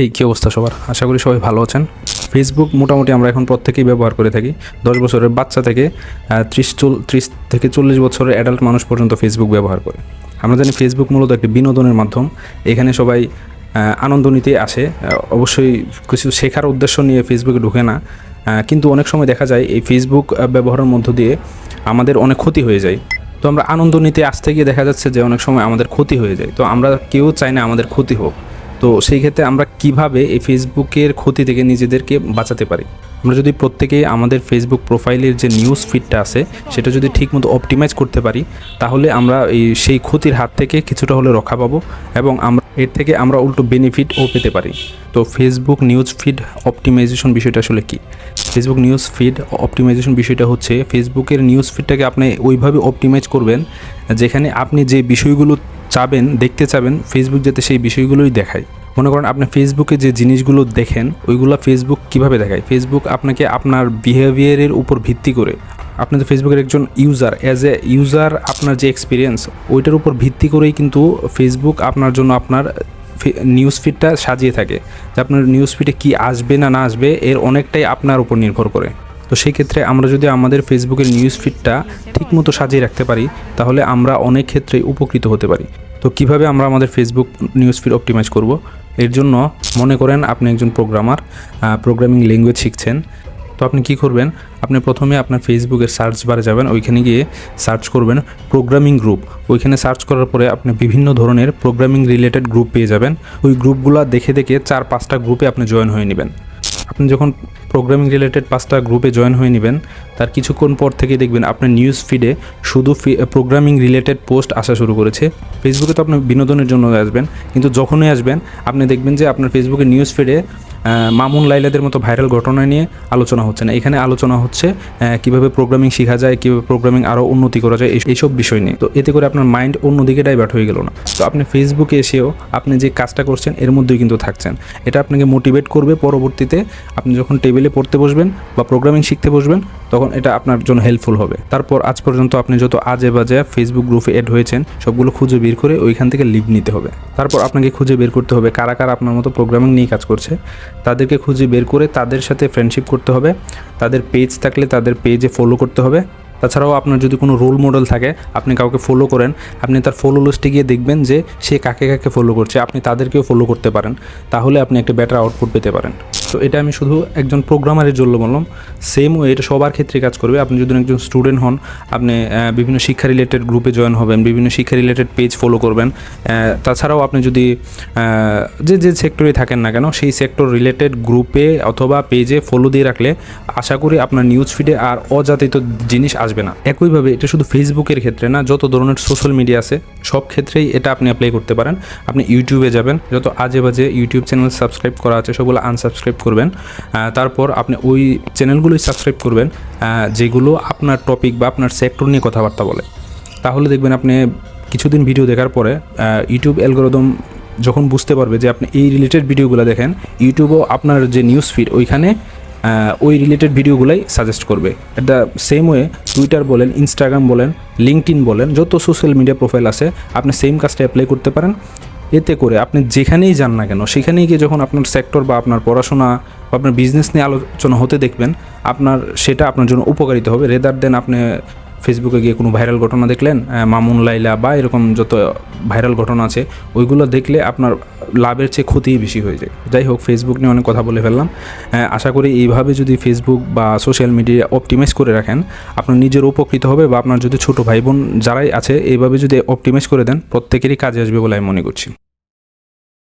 হেই, কী অবস্থা সবার? আশা করি সবাই ভালো আছেন। ফেসবুক মোটামুটি আমরা এখন প্রত্যেকেই ব্যবহার করে থাকি। 10 বছরের বাচ্চা থেকে 30 থেকে 40 বছরের অ্যাডাল্ট মানুষ পর্যন্ত ফেসবুক ব্যবহার করে। আমরা জানি ফেসবুক মূলত একটি বিনোদনের মাধ্যম। এখানে সবাই আনন্দ নিতে আসে, অবশ্যই কিছু শেখার উদ্দেশ্য নিয়ে ফেসবুকে ঢুকে না। কিন্তু অনেক সময় দেখা যায় এই ফেসবুক ব্যবহারের মধ্য দিয়ে আমাদের অনেক ক্ষতি হয়ে যায়। তো আমরা আনন্দ নিতে আসতে গিয়ে দেখা যাচ্ছে যে অনেক সময় আমাদের ক্ষতি হয়ে যায়। তো আমরা কেউ চাই না আমাদের ক্ষতি হোক। তো সেই ক্ষেত্রে আমরা কিভাবে এই ফেসবুকের ক্ষতি থেকে নিজেদেরকে বাঁচাতে পারি? আমরা যদি প্রত্যেকেই আমাদের ফেসবুক প্রোফাইলের যে নিউজ ফিডটা আছে সেটা যদি ঠিকমতো অপটিমাইজ করতে পারি, তাহলে আমরা সেই ক্ষতির হাত থেকে কিছুটা হলে রক্ষা পাবো এবং আমরা এর থেকে আমরা উল্টো বেনিফিটও পেতে পারি। তো ফেসবুক নিউজ ফিড অপটিমাইজেশন বিষয়টা আসলে কি? ফেসবুক নিউজ ফিড অপটিমাইজেশন বিষয়টা হচ্ছে ফেসবুকের নিউজ ফিডটাকে আপনি ওইভাবে অপটিমাইজ করবেন যেখানে আপনি যে বিষয়গুলো দেখতে চাবেন ফেসবুক যাতে সেই বিষয়গুলোই দেখায়। মনে করেন আপনি ফেসবুকে যে জিনিসগুলো দেখেন ওইগুলো ফেসবুক কিভাবে দেখায়? ফেসবুক আপনাকে আপনার বিহেভিয়ারের উপর ভিত্তি করে, আপনি তো ফেসবুকের একজন ইউজার, অ্যাজ এ ইউজার আপনার যে এক্সপিরিয়েন্স ওইটার উপর ভিত্তি করেই কিন্তু ফেসবুক আপনার জন্য আপনার নিউজ ফিডটা সাজিয়ে থাকে। যে আপনার নিউজ ফিডে কী আসবে না আসবে এর অনেকটাই আপনার উপর নির্ভর করে। তো সেই ক্ষেত্রে আমরা যদি আমাদের ফেসবুকের নিউজ ফিডটা ঠিকমতো সাজিয়ে রাখতে পারি তাহলে আমরা অনেক ক্ষেত্রেই উপকৃত হতে পারি। তো কিভাবে আমরা আমাদের ফেসবুক নিউজ ফিড অপটিমাইজ করব? এর জন্য মনে করেন আপনি একজন প্রোগ্রামিং ল্যাঙ্গুয়েজ শিখছেন। তো আপনি কি করবেন? আপনি প্রথমে আপনার ফেসবুকের সার্চ বারে যাবেন, ওইখানে গিয়ে সার্চ করবেন প্রোগ্রামিং গ্রুপ। ওইখানে সার্চ করার পরে আপনি বিভিন্ন ধরনের প্রোগ্রামিং রিলেটেড গ্রুপ পেয়ে যাবেন। ওই গ্রুপগুলো দেখে 4-5টা গ্রুপে আপনি জয়েন হয়ে নেবেন। আপনি যখন প্রোগ্রামিং রিলেটেড 5টা গ্রুপে জয়েন হয়ে নেবেন, তার কিছুক্ষণ পর থেকে দেখবেন আপনার নিউজ ফিডে শুধু প্রোগ্রামিং রিলেটেড পোস্ট আসা শুরু করেছে। ফেসবুকে তো আপনি বিনোদনের জন্য আসবেন, কিন্তু যখনই আসবেন আপনি দেখবেন যে আপনার ফেসবুকের নিউজ ফিডে মামুন লাইলাদের মতো ভাইরাল ঘটনা নিয়ে আলোচনা হচ্ছে না। এখানে আলোচনা হচ্ছে কীভাবে প্রোগ্রামিং শেখা যায়, কীভাবে প্রোগ্রামিং আরও উন্নতি করা যায়, এইসব বিষয় নিয়ে। তো এতে করে আপনার মাইন্ড অন্যদিকে ডাইভার্ট হয়ে গেল না। তো আপনি ফেসবুকে এসেও আপনি যে কাজটা করছেন এর মধ্যেই কিন্তু থাকছেন। এটা আপনাকে মোটিভেট করবে পরবর্তীতে আপনি যখন টেবিলে পড়তে বসবেন বা প্রোগ্রামিং শিখতে বসবেন তখন এটা আপনার জন্য হেল্পফুল হবে। তারপর আজ পর্যন্ত আপনি যত আজে বাজে ফেসবুক গ্রুপে অ্যাড হয়েছেন সবগুলো খুঁজে বের করে ওইখান থেকে লিভ নিতে হবে। তারপর আপনাকে খুঁজে বের করতে হবে কারা কারা আপনার মতো প্রোগ্রামিং নিয়ে কাজ করছে, তাদেরকে খুঁজে বের করে তাদের সাথে ফ্রেন্ডশিপ করতে হবে। তাদের পেজ থাকলে তাদের পেজে ফলো করতে হবে। তাছাড়াও আপনার যদি কোনো রোল মডেল থাকে, আপনি কাউকে ফলো করেন, আপনি তার ফলো লিস্টে গিয়ে দেখবেন যে সে কাকে কাকে ফলো করছে, আপনি তাদেরকেও ফলো করতে পারেন। তাহলে আপনি একটা বেটার আউটপুট পেতে পারেন। তো এটা আমি শুধু একজন প্রোগ্রামারের জন্য বললাম। সেম ওয়ে এটা সবার ক্ষেত্রে কাজ করবে। আপনি যদি একজন স্টুডেন্ট হন, আপনি বিভিন্ন শিক্ষা রিলেটেড গ্রুপে জয়েন হবেন, বিভিন্ন শিক্ষা রিলেটেড পেজ ফলো করবেন। তাছাড়াও আপনি যদি যে সেক্টরে থাকেন না কেন সেই সেক্টর রিলেটেড গ্রুপে অথবা পেজে ফলো দিয়ে রাখলে আশা করি আপনার নিউজ ফিডে আর অযাচিত জিনিস আসবে না। একইভাবে এটা শুধু ফেসবুকের ক্ষেত্রে না, যত ধরনের সোশ্যাল মিডিয়া আছে সব ক্ষেত্রেই এটা আপনি অ্যাপ্লাই করতে পারেন। আপনি ইউটিউবে যাবেন, যত আজে বাজে ইউটিউব চ্যানেল সাবস্ক্রাইব করা আছে সবগুলো আনসাবস্ক্রাইব করবেন। তারপর আপনি ওই চ্যানেলগুলোই সাবস্ক্রাইব করবেন যেগুলো আপনার টপিক বা আপনার সেক্টর নিয়ে কথাবার্তা বলে। তাহলে দেখবেন আপনি কিছুদিন ভিডিও দেখার পরে ইউটিউব অ্যালগরিদম যখন বুঝতে পারবে যে আপনি এই রিলেটেড ভিডিওগুলো দেখেন, ইউটিউবও আপনার যে নিউজ ফিড ওইখানে ওই রিলেটেড ভিডিওগুলাই সাজেস্ট করবে। At the same way Twitter বলেন, ইনস্টাগ্রাম বলেন, লিঙ্কডইন বলেন, যত সোশ্যাল মিডিয়া প্রোফাইল আছে আপনি সেম কাজটা অ্যাপ্লাই করতে পারেন। এতে করে আপনি যেখানেই যান না কেন সেখানেই গিয়ে যখন আপনার সেক্টর বা আপনার পড়াশোনা বা আপনার বিজনেস নিয়ে আলোচনা হতে দেখবেন, সেটা আপনার জন্য উপকারিত হবে। রেদার দেন আপনি ফেসবুকে গিয়ে কোনো ভাইরাল ঘটনা দেখলেন, মামুন লাইলা বা এরকম যত ভাইরাল ঘটনা আছে ওইগুলো দেখলে আপনার লাভের চেয়ে ক্ষতিই বেশি হয়ে যায়। যাই হোক, ফেসবুক নিয়ে অনেক কথা বলে ফেললাম। আশা করি এইভাবে যদি ফেসবুক বা সোশ্যাল মিডিয়া অপটিমাইজ করে রাখেন আপনার নিজের উপকৃত হবে, বা আপনার যদি ছোটো ভাই বোন যারাই আছে এইভাবে যদি অপটিমাইজ করে দেন প্রত্যেকেরই কাজে আসবে বলে আমি মনে করছি।